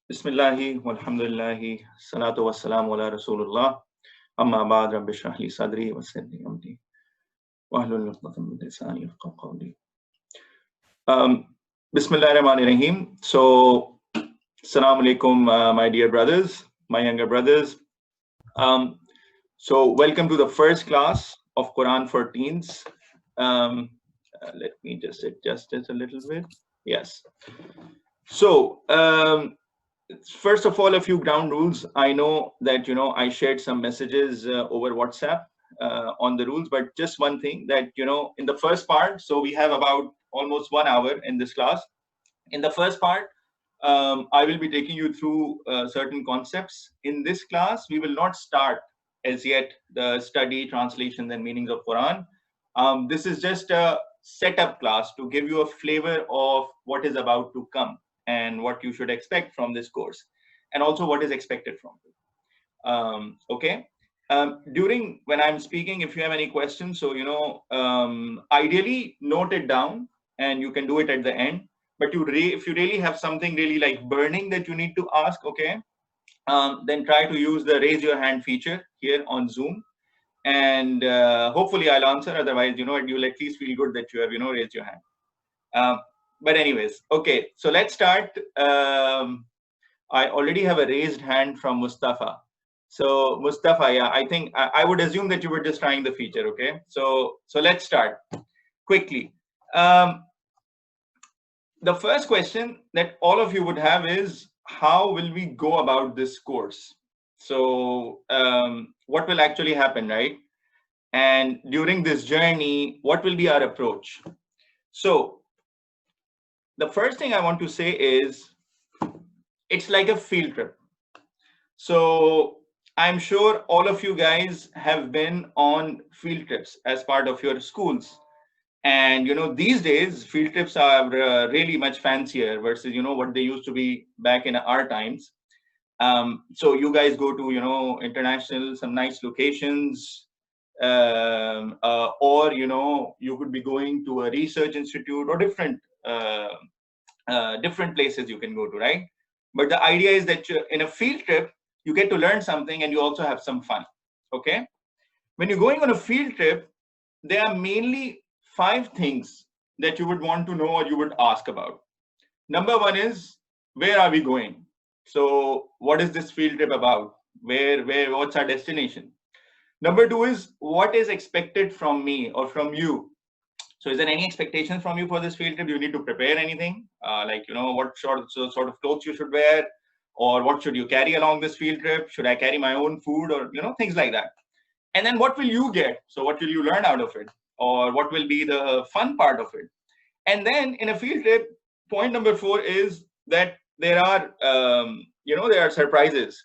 Bismillahi walhamdulillahi salatu wassalamu ala Rasulullah amma ba'd rabbi shrah li sadri wa yassir li amri wahlul 'uqdatam min lisani yafqahu qawli. Bismillahirrahmanirrahim. So, assalamu alaikum, my dear brothers, my younger brothers. So, welcome to the first class of Quran for Teens. Let me just adjust it a little bit. Yes. So, first of all, a few ground rules. I know that I shared some messages over WhatsApp on the rules, but just one thing that in the first part, so we have about almost 1 hour in this class. In the first part, I will be taking you through certain concepts. In this class, we will not start as yet the study, translations, and meanings of Quran. This is just a setup class to give you a flavor of what is about to come and what you should expect from this course, and also what is expected from you. Okay. During when I'm speaking, if you have any questions, so ideally note it down, and you can do it at the end. But if you really have something really like burning that you need to ask, okay, then try to use the raise your hand feature here on Zoom, and hopefully I'll answer. Otherwise, you'll at least feel good that you have raised your hand. But anyways, okay, so let's start. I already have a raised hand from Mustafa. So Mustafa, yeah, I think I would assume that you were just trying the feature, okay? So let's start quickly. The first question that all of you would have is, how will we go about this course? So what will actually happen, right? And during this journey, what will be our approach? So the first thing I want to say is, it's like a field trip. So I'm sure all of you guys have been on field trips as part of your schools. And these days field trips are really much fancier versus what they used to be back in our times. So you guys go to international, some nice locations, or you could be going to a research institute or different places you can go to, right? But the idea is that in a field trip, you get to learn something and you also have some fun. Okay. When you're going on a field trip, there are mainly 5 things that you would want to know or you would ask about. Number 1 is, where are we going? So what is this field trip about? What's our destination? Number 2 is, what is expected from me or from you? So is there any expectations from you for this field trip? Do you need to prepare anything? What sort of clothes you should wear, or what should you carry along this field trip? Should I carry my own food, or things like that? And then what will you get? So what will you learn out of it, or what will be the fun part of it? And then in a field trip, point number 4 is that there are there are surprises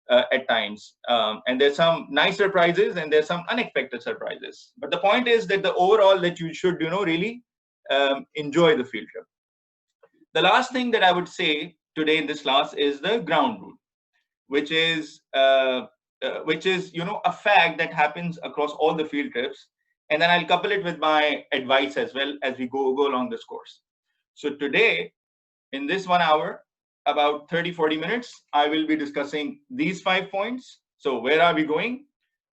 at times, and there's some nice surprises and there's some unexpected surprises. But the point is that the overall that you should really enjoy the field trip. The last thing that I would say today in this class is the ground rule, which is a fact that happens across all the field trips, and then I'll couple it with my advice as well as we go along this course. So today, in this 1 hour, about 30-40 minutes, I will be discussing these 5 points. So where are we going?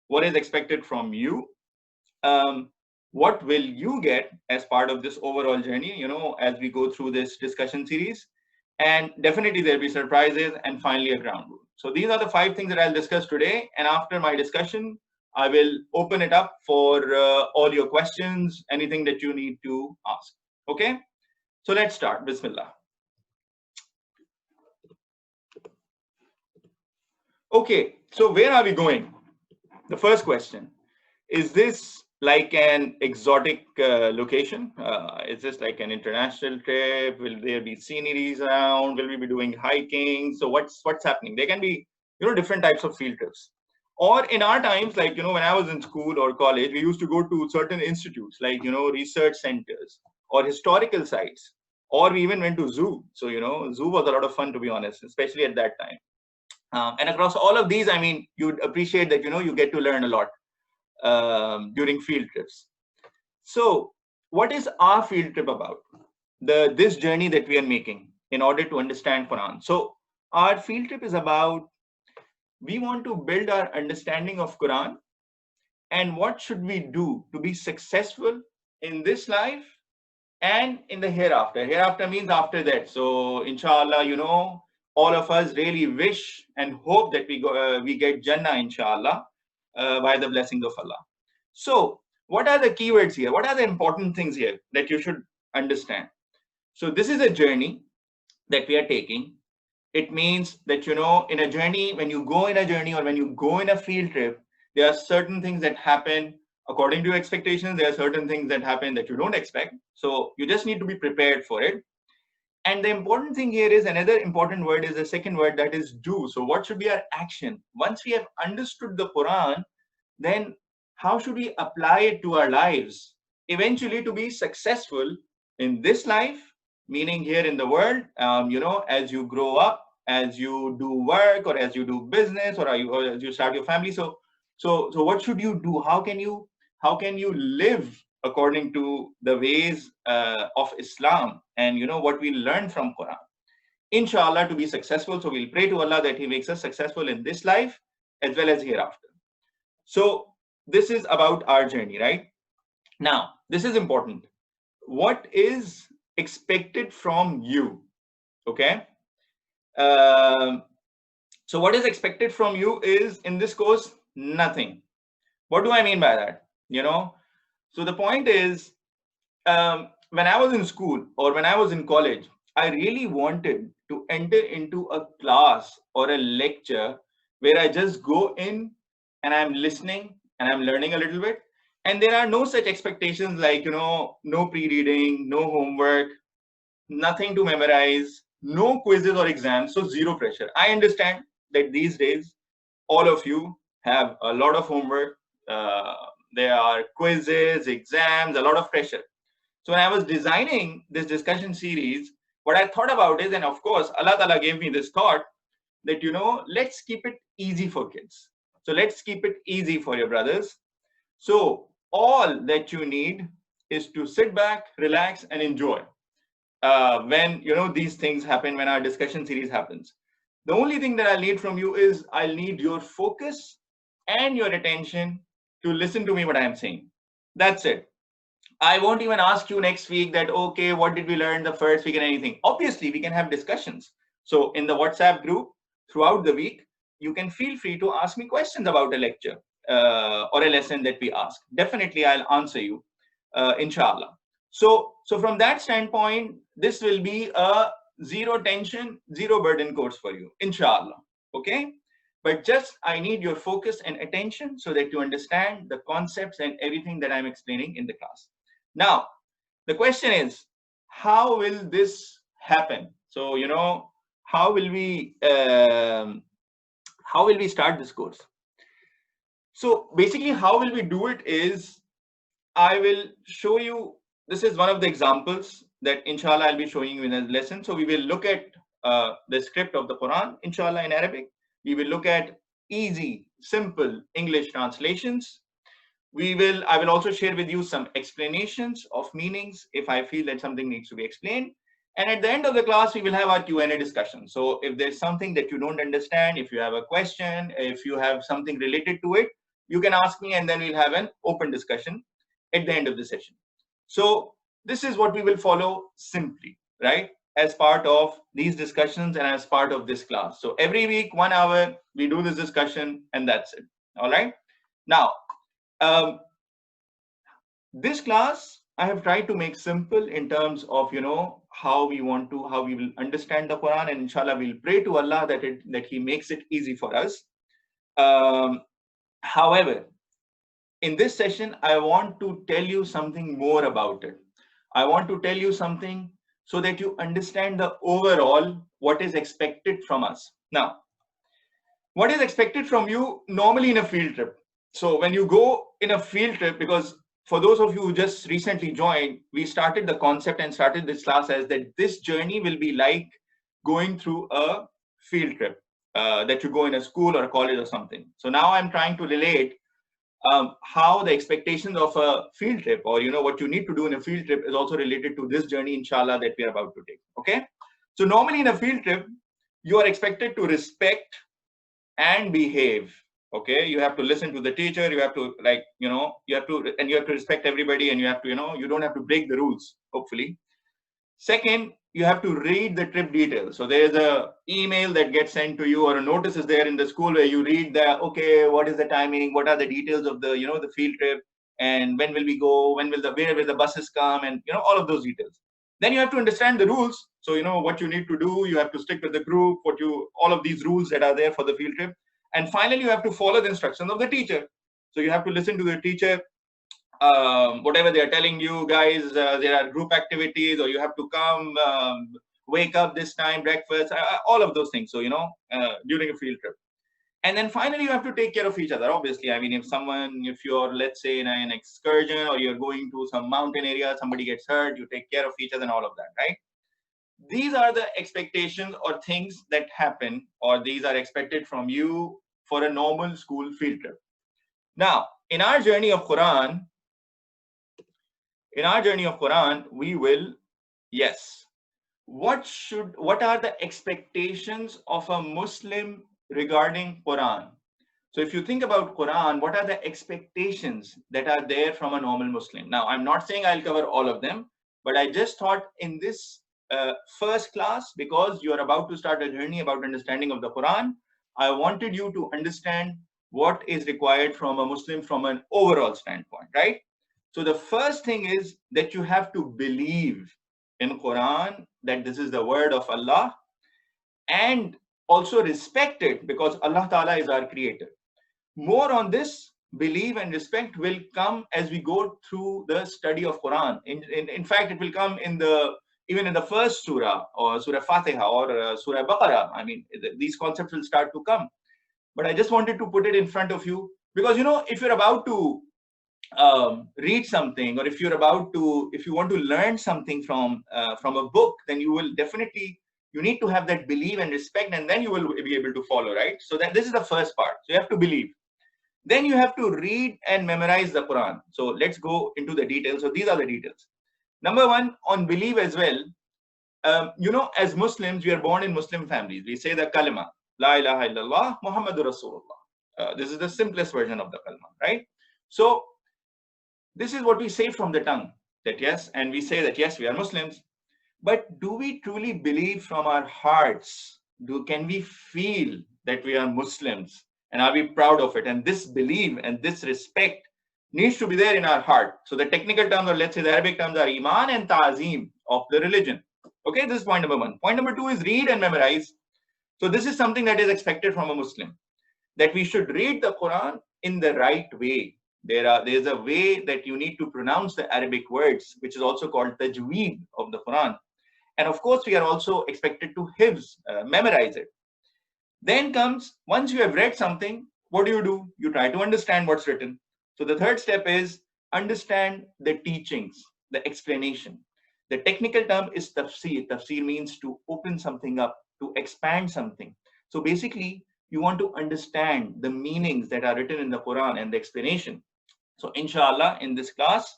What is expected from you? What will you get as part of this overall journey, as we go through this discussion series? And definitely there'll be surprises, and finally a ground rule. So these are the 5 things that I'll discuss today. And after my discussion, I will open it up for all your questions, anything that you need to ask. Okay, so let's start. Bismillah. Okay, so where are we going? The first question, is this like an exotic location? Is this like an international trip? Will there be sceneries around? Will we be doing hiking? So what's happening? There can be different types of field trips. Or in our times, like when I was in school or college, we used to go to certain institutes like research centers or historical sites, or we even went to zoo. So zoo was a lot of fun, to be honest, especially at that time. And across all of these, I mean, you'd appreciate that you get to learn a lot during field trips. So what is our field trip about? This journey that we are making in order to understand Quran. So Our field trip is about, we want to build our understanding of Quran and what should we do to be successful in this life and in the hereafter. Hereafter means after that. So inshallah, all of us really wish and hope that we get Jannah, inshallah, by the blessing of Allah. So what are the keywords here? What are the important things here that you should understand? So this is a journey that we are taking. It means that, in a journey, when you go in a journey or when you go in a field trip, there are certain things that happen according to your expectations. There are certain things that happen that you don't expect. So you just need to be prepared for it. And the important thing here is, another important word is the second word, that is do. So what should be our action? Once we have understood the Quran, then how should we apply it to our lives? Eventually to be successful in this life, meaning here in the world, as you grow up, as you do work, or as you do business, or as you start your family. So what should you do? How can you live according to the ways of Islam, and what we learn from Quran, inshallah, to be successful. So we'll pray to Allah that He makes us successful in this life as well as hereafter. So this is about our journey, right? Now, this is important. What is expected from you? Okay. So what is expected from you is, in this course, nothing. What do I mean by that? So the point is, when I was in school or when I was in college, I really wanted to enter into a class or a lecture where I just go in and I'm listening and I'm learning a little bit. And there are no such expectations like, no pre-reading, no homework, nothing to memorize, no quizzes or exams, so zero pressure. I understand that these days, all of you have a lot of homework. There are quizzes, exams, a lot of pressure. So when I was designing this discussion series, what I thought about is, and of course, Allah Ta'ala gave me this thought that, let's keep it easy for kids. So let's keep it easy for your brothers. So all that you need is to sit back, relax, and enjoy when, these things happen, when our discussion series happens. The only thing that I'll need from you is, I'll need your focus and your attention to listen to me what I'm saying. That's it. I won't even ask you next week that, okay, what did we learn the first week and anything. Obviously, we can have discussions. So in the WhatsApp group throughout the week, you can feel free to ask me questions about a lecture or a lesson that we ask. Definitely, I'll answer you, inshallah. So from that standpoint, this will be a zero tension, zero burden course for you, inshallah. Okay. But just, I need your focus and attention so that you understand the concepts and everything that I'm explaining in the class. Now, the question is, how will this happen? So, how will we start this course? So basically, how will we do it is, I will show you, this is one of the examples that inshallah I'll be showing you in a lesson. So we will look at the script of the Quran, inshallah, in Arabic. We will look at easy, simple English translations. I will also share with you some explanations of meanings if I feel that something needs to be explained. And at the end of the class, we will have our Q&A discussion. So if there's something that you don't understand, if you have a question, if you have something related to it, you can ask me, and then we'll have an open discussion at the end of the session. So this is what we will follow simply, right? As part of these discussions and as part of this class. So every week, 1 hour, we do this discussion, and that's it. All right. Now, this class I have tried to make simple in terms of, how we will understand the Quran, and inshallah we'll pray to Allah that He makes it easy for us. However, in this session, I want to tell you something more about it. I want to tell you something so that you understand the overall what is expected from us. Now, what is expected from you normally in a field trip? So when you go in a field trip, because for those of you who just recently joined, we started the concept and started this class as that this journey will be like going through a field trip that you go in a school or a college or something. So now I'm trying to relate how the expectations of a field trip, or what you need to do in a field trip, is also related to this journey, inshallah, that we are about to take. Okay. So normally in a field trip, you are expected to respect and behave. Okay, you have to listen to the teacher, you have to, like, you have to, and you have to respect everybody, and you have to, you don't have to break the rules, hopefully. Second, you have to read the trip details. So there's a email that gets sent to you, or a notice is there in the school where you read that, okay, what is the timing, what are the details of the, the field trip, and when will we go, where will the buses come, and all of those details. Then you have to understand the rules. So what you need to do, you have to stick with the group, all of these rules that are there for the field trip. And finally, you have to follow the instructions of the teacher. So you have to listen to the teacher, whatever they are telling you, guys, there are group activities, or you have to come, wake up this time, breakfast, all of those things. So, during a field trip. And then finally, you have to take care of each other. Obviously, I mean, if you're, let's say, in an excursion, or you're going to some mountain area, somebody gets hurt, you take care of each other and all of that, right? These are the expectations or things that happen, or these are expected from you for a normal school field trip. Now, in our journey of Quran, we will, yes, what are the expectations of a Muslim regarding Quran? So if you think about Quran, what are the expectations that are there from a normal Muslim? Now, I'm not saying I'll cover all of them, but I just thought in this first class, because you're about to start a journey about understanding of the Quran, I wanted you to understand what is required from a Muslim from an overall standpoint, right? So the first thing is that you have to believe in Quran, that this is the word of Allah, and also respect it, because Allah Ta'ala is our creator. More on this belief and respect will come as we go through the study of Quran. In fact, it will come even in the first surah, or Surah Fatiha, or Surah Baqarah. I mean, these concepts will start to come. But I just wanted to put it in front of you, because if you're about to read something, or if you want to learn something from a book, then you will definitely, you need to have that belief and respect, and then you will be able to follow, right? So this is the first part. So you have to believe. Then you have to read and memorize the Quran. So let's go into the details. So these are the details. Number one, on belief as well. As Muslims, we are born in Muslim families. We say the kalima, La ilaha illallah, Muhammadur Rasulullah. This is the simplest version of the kalima, right? So this is what we say from the tongue, that yes, and we say that yes, we are Muslims. But do we truly believe from our hearts? Can we feel that we are Muslims? And are we proud of it? And this belief and this respect needs to be there in our heart. So the technical terms, or let's say the Arabic terms, are Iman and Ta'zim of the religion. Okay, this is point number one. Point number two is read and memorize. So this is something that is expected from a Muslim, that we should read the Quran in the right way. There's a way that you need to pronounce the Arabic words, which is also called tajweed of the Quran. And of course, we are also expected to memorize it. Then comes, once you have read something, what do? You try to understand what's written. So the third step is understand the teachings, the explanation. The technical term is tafseer. Tafseer means to open something up, to expand something. So basically, you want to understand the meanings that are written in the Quran and the explanation. So inshallah, in this class,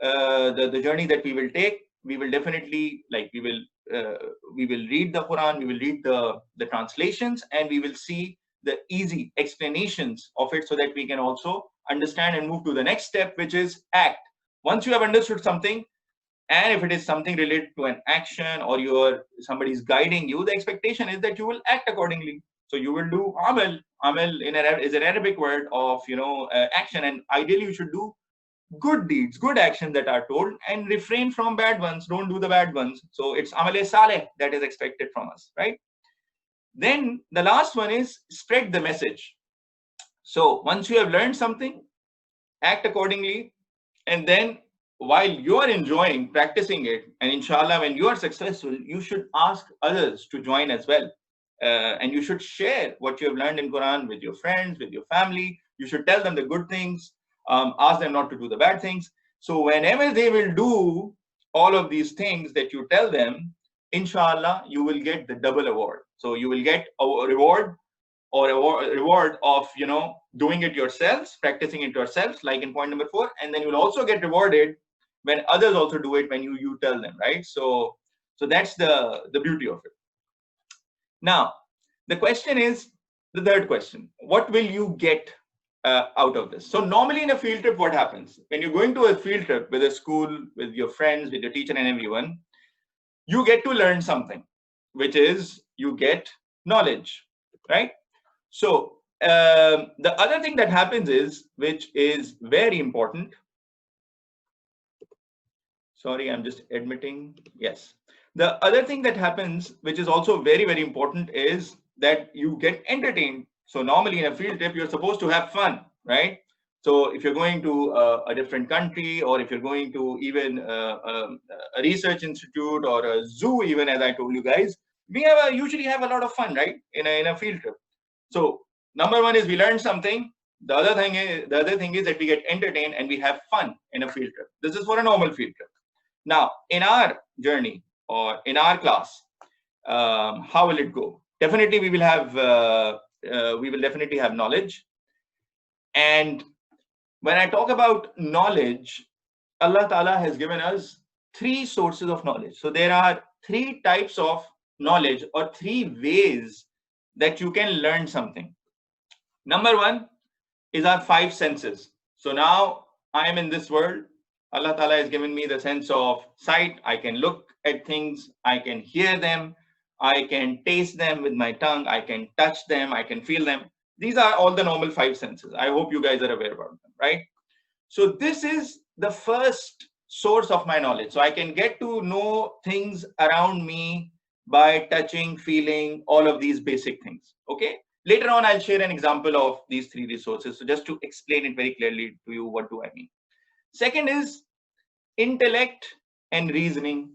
the journey that we will take, we will definitely, we will read the Quran, we will read the translations, and we will see the easy explanations of it, so that we can also understand and move to the next step, which is act. Once you have understood something, and if it is something related to an action, or somebody is guiding you, the expectation is that you will act accordingly. So you will do amal. Amal is an Arabic word of action, and ideally you should do good deeds, good actions that are told, and refrain from bad ones. Don't do the bad ones. So it's amal saleh that is expected from us, right? Then the last one is spread the message. So once you have learned something, act accordingly, and then while you are enjoying practicing it, and inshallah, when you are successful, you should ask others to join as well. And you should share what you have learned in Quran with your friends, with your family. You should tell them the good things, ask them not to do the bad things. So whenever they will do all of these things that you tell them, inshallah, you will get the double award. So you will get a reward, or a reward of doing it yourselves, practicing it yourselves, like in point number 4, and then you will also get rewarded when others also do it, when you tell them, right? So that's the beauty of it. Now, The question is the third question. What will you get out of this? So normally in a field trip, what happens? When you're going to a field trip with a school, with your friends, with your teacher and everyone, you get to learn something, which is you get knowledge, right? So the other thing that happens is, which is very important. Sorry, I'm just admitting. Yes. The other thing that happens, which is also very, very important, is that you get entertained. So normally in a field trip, you're supposed to have fun, right? So if you're going to a different country, or if you're going to even a research institute or a zoo, even as I told you guys, we usually have a lot of fun, right? In a field trip. So number one is we learn something. The other thing is that we get entertained and we have fun in a field trip. This is for a normal field trip. Now, in our journey or in our class, how will it go? Definitely, we will definitely have knowledge. And when I talk about knowledge, Allah Ta'ala has given us three sources of knowledge. So there are three types of knowledge or three ways that you can learn something. Number one is our five senses. So now I am in this world. Allah Ta'ala has given me the sense of sight. I can look at things. I can hear them. I can taste them with my tongue. I can touch them. I can feel them. These are all the normal five senses. I hope you guys are aware about them, right? So this is the first source of my knowledge. So I can get to know things around me by touching, feeling, all of these basic things, okay? Later on, I'll share an example of these three resources. So just to explain it very clearly to you, what do I mean? Second is intellect and reasoning.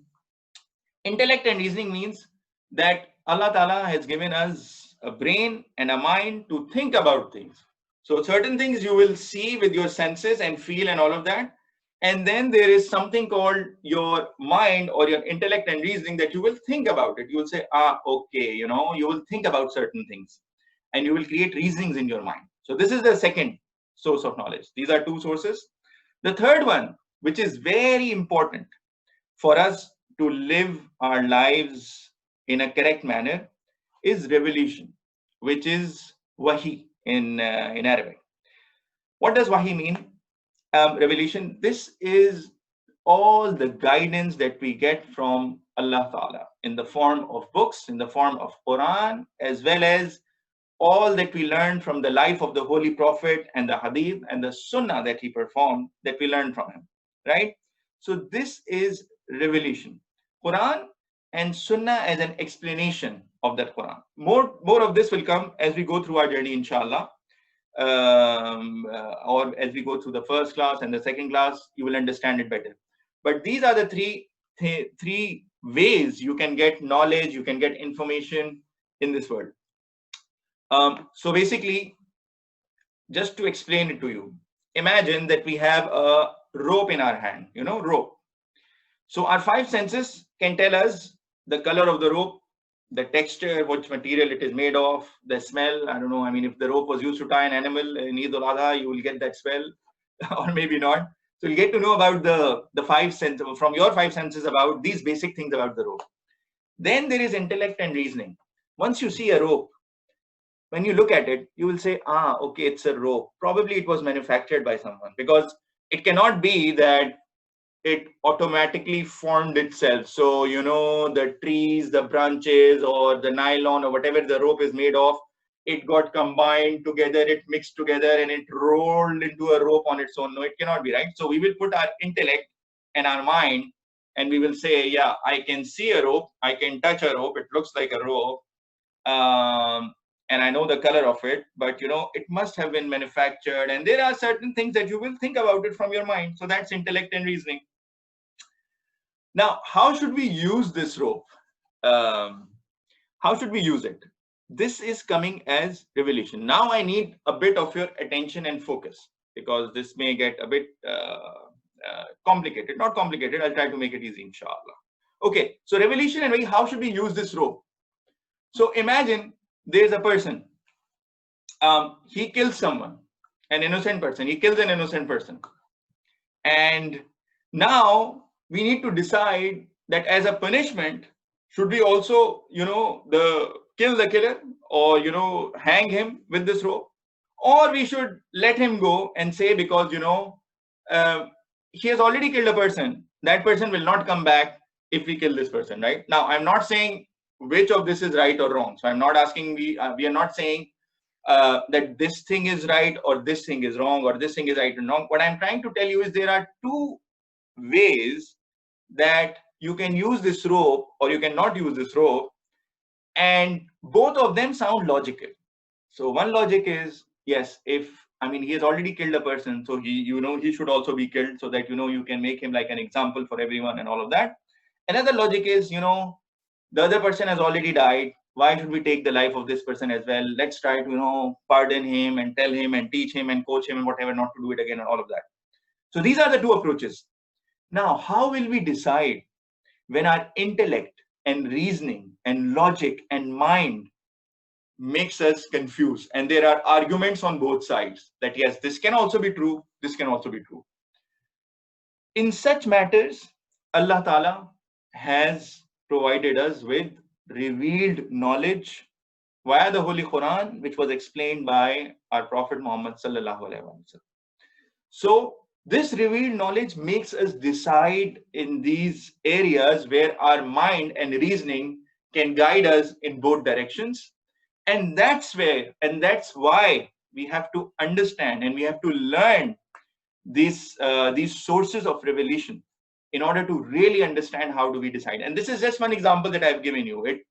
Intellect and reasoning means that Allah Ta'ala has given us a brain and a mind to think about things. So certain things you will see with your senses and feel and all of that. And then there is something called your mind or your intellect and reasoning that you will think about it. You will say, okay, you will think about certain things and you will create reasonings in your mind. So this is the second source of knowledge. These are two sources. The third one, which is very important for us to live our lives in a correct manner, is revelation, which is wahi in Arabic. What does wahi mean? Revelation. This is all the guidance that we get from Allah Ta'ala in the form of books, in the form of Quran, as well as all that we learn from the life of the Holy Prophet and the Hadith and the Sunnah that he performed, that we learn from him, right? So this is revelation. Quran and Sunnah as an explanation of that Quran. More of this will come as we go through our journey, inshallah. Or as we go through the first class and the second class, you will understand it better. But these are the three ways you can get knowledge, you can get information in this world. So basically, just to explain it to you, imagine that we have a rope in our hand, rope. So our five senses can tell us the color of the rope, the texture, which material it is made of, the smell. I don't know. I mean, if the rope was used to tie an animal in Eid al-Adha, you will get that smell, or maybe not. So you get to know about the five senses, from your five senses, about these basic things about the rope. Then there is intellect and reasoning. Once you see a rope, when you look at it, you will say, okay, it's a rope. Probably it was manufactured by someone, because it cannot be that it automatically formed itself. So, the trees, the branches, or the nylon, or whatever the rope is made of, it got combined together, it mixed together, and it rolled into a rope on its own. No, it cannot be, right? So we will put our intellect and our mind, and we will say, yeah, I can see a rope, I can touch a rope, it looks like a rope, and I know the color of it, but it must have been manufactured. And there are certain things that you will think about it from your mind. So that's intellect and reasoning. Now, how should we use this rope? How should we use it? This is coming as revelation. Now I need a bit of your attention and focus, because this may get a bit complicated. Not complicated, I'll try to make it easy, inshallah. Okay, so revelation and how should we use this rope? So imagine there's a person, he kills someone, an innocent person, he kills an innocent person. And now we need to decide that as a punishment, should we also, kill the killer, or hang him with this rope, or we should let him go and say, because uh, he has already killed a person, that person will not come back if we kill this person, right? Now, I'm not saying which of this is right or wrong. So I'm not asking, we are not saying that this thing is right or this thing is wrong, or this thing is right and wrong. What I'm trying to tell you is there are two ways that you can use this rope or you cannot use this rope, and both of them sound logical. So one logic is, yes, if he has already killed a person, so he should also be killed, so that you can make him like an example for everyone and all of that. Another logic is, the other person has already died. Why should we take the life of this person as well? Let's try to pardon him and tell him and teach him and coach him and whatever, not to do it again and all of that. So these are the two approaches. Now, how will we decide when our intellect and reasoning and logic and mind makes us confused, and there are arguments on both sides that yes, this can also be true, this can also be true? In such matters, Allah Ta'ala has provided us with revealed knowledge via the Holy Quran, which was explained by our Prophet Muhammad Sallallahu Alaihi Wasallam. So this revealed knowledge makes us decide in these areas where our mind and reasoning can guide us in both directions. And that's why we have to understand and we have to learn these sources of revelation in order to really understand how do we decide. And this is just one example that I've given you.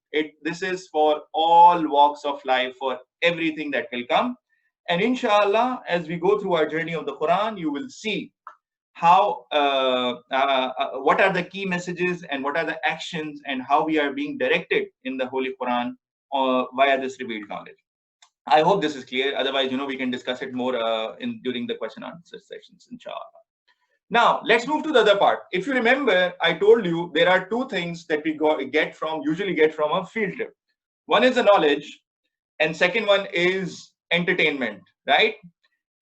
This is for all walks of life, for everything that will come. And inshallah, as we go through our journey of the Quran, you will see how what are the key messages and what are the actions and how we are being directed in the Holy Quran via this revealed knowledge. I hope this is clear. Otherwise, we can discuss it more during the question and answer sessions, inshallah. Now, let's move to the other part. If you remember, I told you there are two things that we usually get from a field trip. One is the knowledge, and second one is entertainment, right?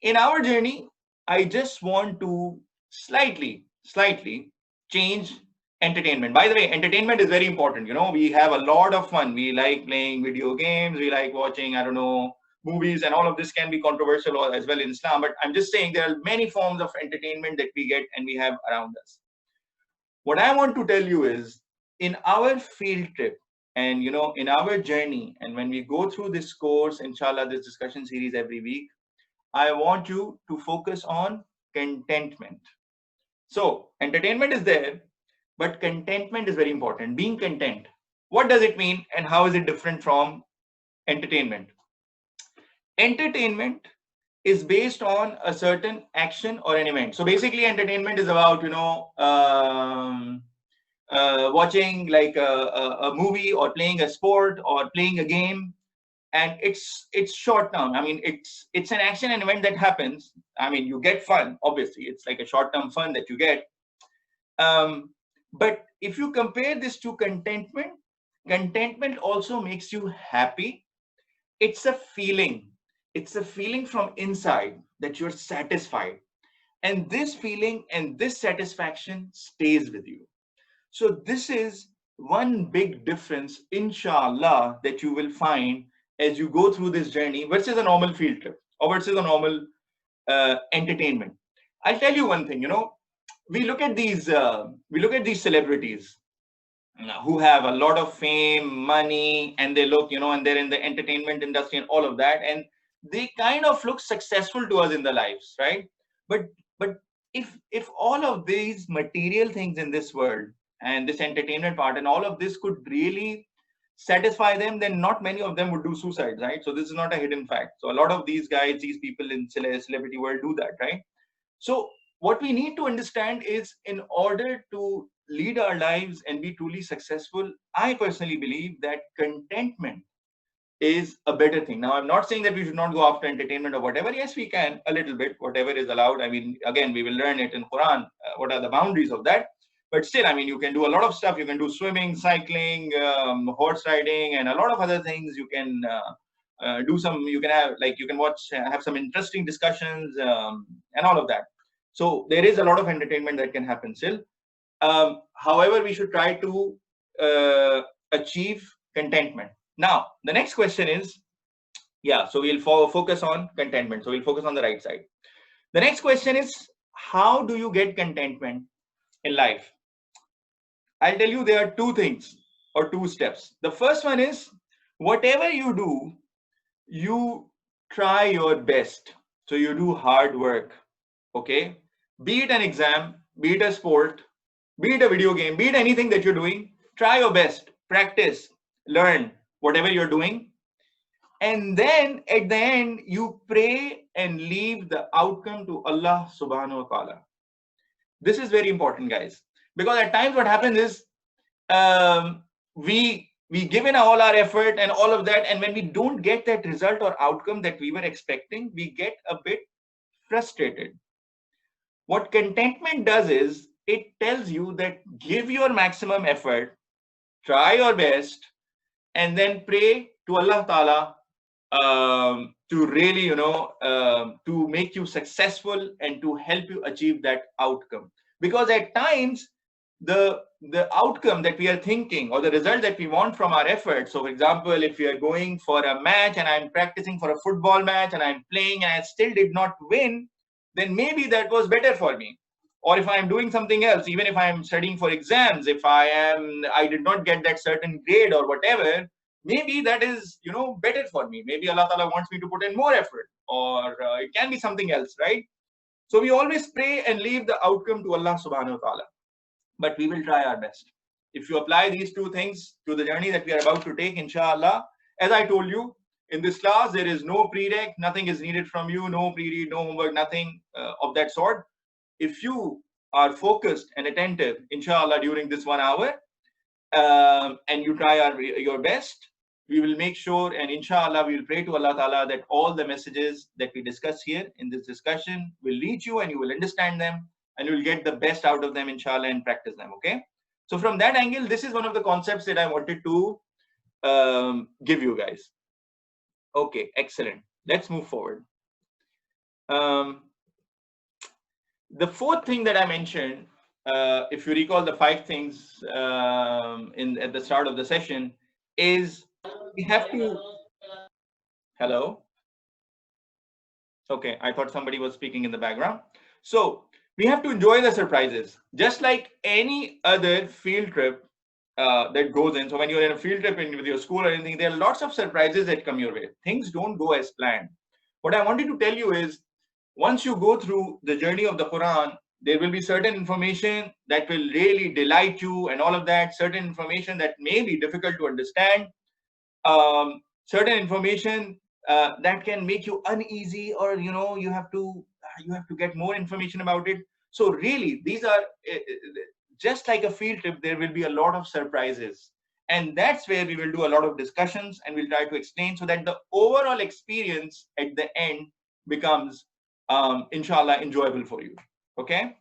In our journey, I just want to slightly change entertainment. By the way, entertainment is very important. We have a lot of fun. We like playing video games. We like watching, movies, and all of this can be controversial as well in Islam. But I'm just saying there are many forms of entertainment that we get and we have around us. What I want to tell you is, in our field trip and, in our journey, and when we go through this course, inshallah, this discussion series every week, I want you to focus on contentment. So entertainment is there, but contentment is very important. Being content. What does it mean and how is it different from entertainment? Entertainment is based on a certain action or an event. So basically entertainment is about, watching like a movie or playing a sport or playing a game. And it's short term. It's an action and event that happens. You get fun, obviously. It's like a short term fun that you get. But if you compare this to contentment also makes you happy. It's a feeling. It's a feeling from inside that you're satisfied. And this feeling and this satisfaction stays with you. So this is one big difference, inshallah, that you will find as you go through this journey versus a normal field trip or versus a normal entertainment. I'll tell you one thing, we look at these celebrities who have a lot of fame, money, and they look, and they're in the entertainment industry and all of that, and they kind of look successful to us in their lives, right? But if all of these material things in this world and this entertainment part and all of this could really satisfy them, then not many of them would do suicide, right? So this is not a hidden fact. So a lot of these guys, these people in celebrity world do that, right? So what we need to understand is, in order to lead our lives and be truly successful, I personally believe that contentment is a better thing. Now, I'm not saying that we should not go after entertainment or whatever. Yes, we can a little bit, whatever is allowed. Again, we will learn it in Quran, what are the boundaries of that. But still, you can do a lot of stuff. You can do swimming, cycling, horse riding, and a lot of other things. You can do some, you can have, like, you can have some interesting discussions and all of that. So there is a lot of entertainment that can happen still. However, we should try to achieve contentment. Now, the next question is, yeah, so we'll focus on contentment. So we'll focus on the right side. The next question is, how do you get contentment in life? I'll tell you there are two things or two steps. The first one is, whatever you do, you try your best. So you do hard work. Okay? Be it an exam, be it a sport, be it a video game, be it anything that you're doing, try your best, practice, learn whatever you're doing. And then at the end, you pray and leave the outcome to Allah subhanahu wa ta'ala. This is very important, guys, because at times what happens is we give in all our effort and all of that, and when we don't get that result or outcome that we were expecting, we get a bit frustrated. What contentment does is it tells you that give your maximum effort, try your best, and then pray to Allah Ta'ala to really, to make you successful and to help you achieve that outcome. Because at times, the outcome that we are thinking or the result that we want from our efforts. So, for example, if we are going for a match and I'm practicing for a football match and I'm playing and I still did not win, then maybe that was better for me. Or if I'm doing something else, even if I'm studying for exams, if I did not get that certain grade or whatever, maybe that is, better for me. Maybe Allah Ta'ala wants me to put in more effort, or it can be something else, right? So we always pray and leave the outcome to Allah Subhanahu wa Ta'ala. But we will try our best. If you apply these two things to the journey that we are about to take, inshallah, as I told you, in this class, there is no prereq, nothing is needed from you, no pre-read, no homework, nothing of that sort. If you are focused and attentive, inshallah, during this 1 hour, and you try your best, we will make sure, and inshallah, we will pray to Allah Ta'ala that all the messages that we discuss here in this discussion will reach you and you will understand them and you will get the best out of them, inshallah, and practice them, okay? So from that angle, this is one of the concepts that I wanted to give you guys. Okay, excellent. Let's move forward. The fourth thing that I mentioned, if you recall the 5 things at the start of the session, is we have to. Hello? Okay, I thought somebody was speaking in the background. So we have to enjoy the surprises, just like any other field trip that goes in. So when you're in a field trip with your school or anything, there are lots of surprises that come your way. Things don't go as planned. What I wanted to tell you is, once you go through the journey of the Quran, there will be certain information that will really delight you and all of that, certain information that may be difficult to understand, certain information that can make you uneasy, or you have to get more information about it. So really, these are just like a field trip. There will be a lot of surprises, and that's where we will do a lot of discussions and we'll try to explain so that the overall experience at the end becomes inshallah enjoyable for you. Okay.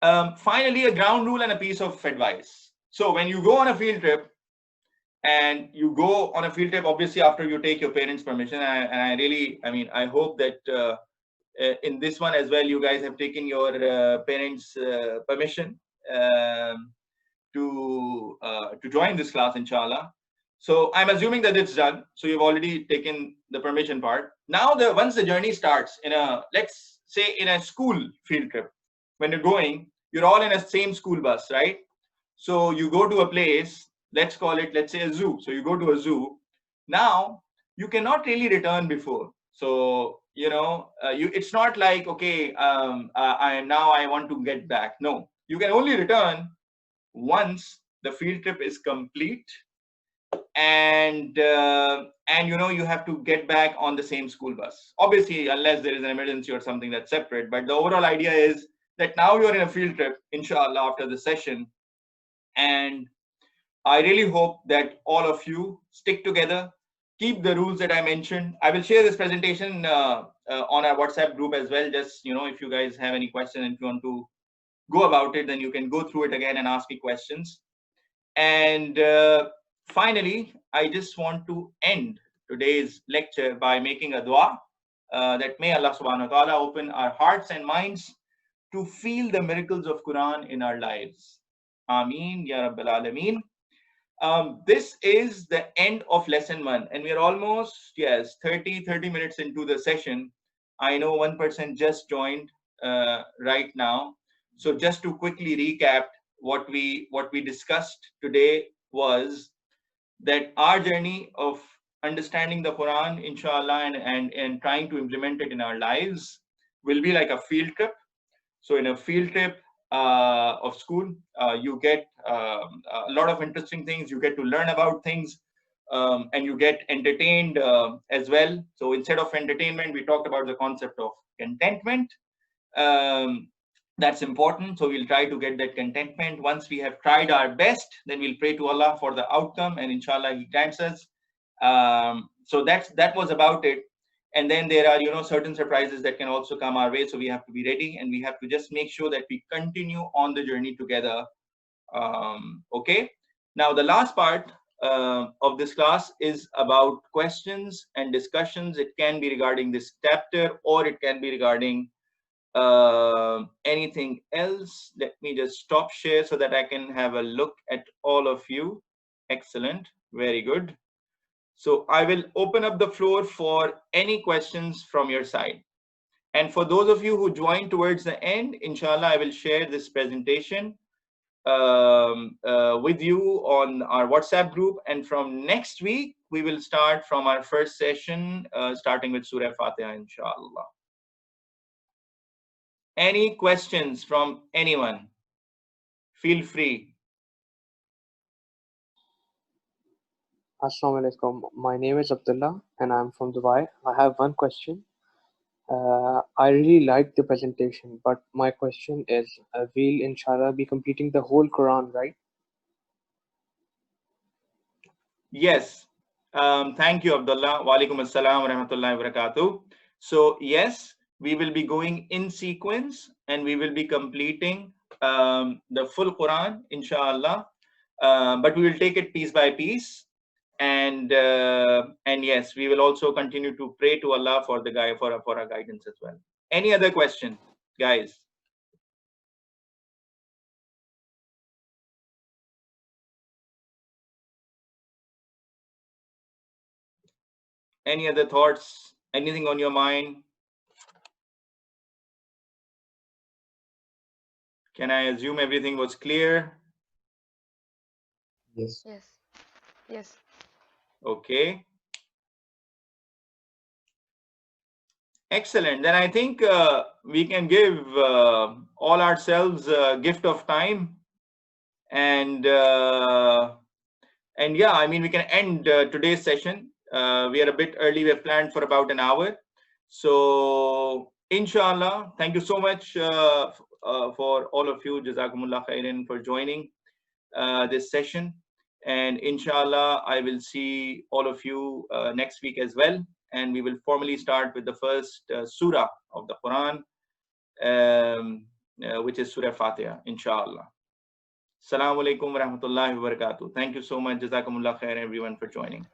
Finally, a ground rule and a piece of advice. So when you go on a field trip, and you go on a field trip, obviously after you take your parents' permission, and I hope that in this one as well, you guys have taken your parents' permission to join this class, inshallah. So I'm assuming that it's done. So you've already taken the permission part. Now, once the journey starts let's say in a school field trip, when you're going, you're all in a same school bus, right? So you go to a place, let's call it, let's say, a zoo. So you go to a zoo. Now, you cannot really return before. So, it's not like, okay, I want to get back. No, you can only return once the field trip is complete, and you have to get back on the same school bus, obviously, unless there is an emergency or something that's separate. But the overall idea is that now you're in a field trip, inshallah, after the session, and I really hope that all of you stick together, keep the rules that I mentioned. I will share this presentation on our WhatsApp group as well. Just, if you guys have any questions and if you want to go about it, then you can go through it again and ask me questions. And finally, I just want to end today's lecture by making a dua that may Allah subhanahu wa ta'ala open our hearts and minds to feel the miracles of Quran in our lives. Ameen, Ya Rabbil Alameen. This is the end of lesson 1, and we are almost 30 minutes into the session. I know one person just joined right now. So just to quickly recap, what we discussed today was that our journey of understanding the Quran, inshallah, and trying to implement it in our lives will be like a field trip. So in a field trip of school, you get a lot of interesting things. You get to learn about things, and you get entertained as well. So instead of entertainment, we talked about the concept of contentment. Um, that's important. So we'll try to get that contentment. Once we have tried our best, then we'll pray to Allah for the outcome, and inshallah He grants us. So that was about it. And then there are, certain surprises that can also come our way. So we have to be ready, and we have to just make sure that we continue on the journey together. Okay. Now the last part of this class is about questions and discussions. It can be regarding this chapter, or it can be regarding anything else. Let me just stop share so that I can have a look at all of you. Excellent. Very good. So I will open up the floor for any questions from your side. And for those of you who joined towards the end, inshallah, I will share this presentation with you on our WhatsApp group. And from next week, we will start from our first session, starting with Surah Fatiha, inshallah. Any questions from anyone? Feel free. Assalamu alaikum. My name is Abdullah and I'm from Dubai. I have one question. I really liked the presentation, but my question is, we'll inshallah be completing the whole Quran, right? Yes. Thank you, Abdullah. Wa alaikum assalam wa rahmatullahi wa barakatuh. So yes, we will be going in sequence, and we will be completing the full Quran, inshallah. But we will take it piece by piece. And yes, we will also continue to pray to Allah for our guidance as well. Any other question, guys? Any other thoughts? Anything on your mind? Can I assume everything was clear? Yes. Yes. Okay. Excellent. Then I think we can give all ourselves a gift of time, and yeah, I mean, we can end today's session. We are a bit early. We have planned for about an hour. So inshallah, thank you so much for all of you. Jazakumullah khairan for joining this session. And inshallah, I will see all of you next week as well. And we will formally start with the first surah of the Quran, which is Surah Fatiha, inshallah. Assalamu alaikum wa rahmatullahi wa barakatuh. Thank you so much. Jazakumullah khair, everyone, for joining.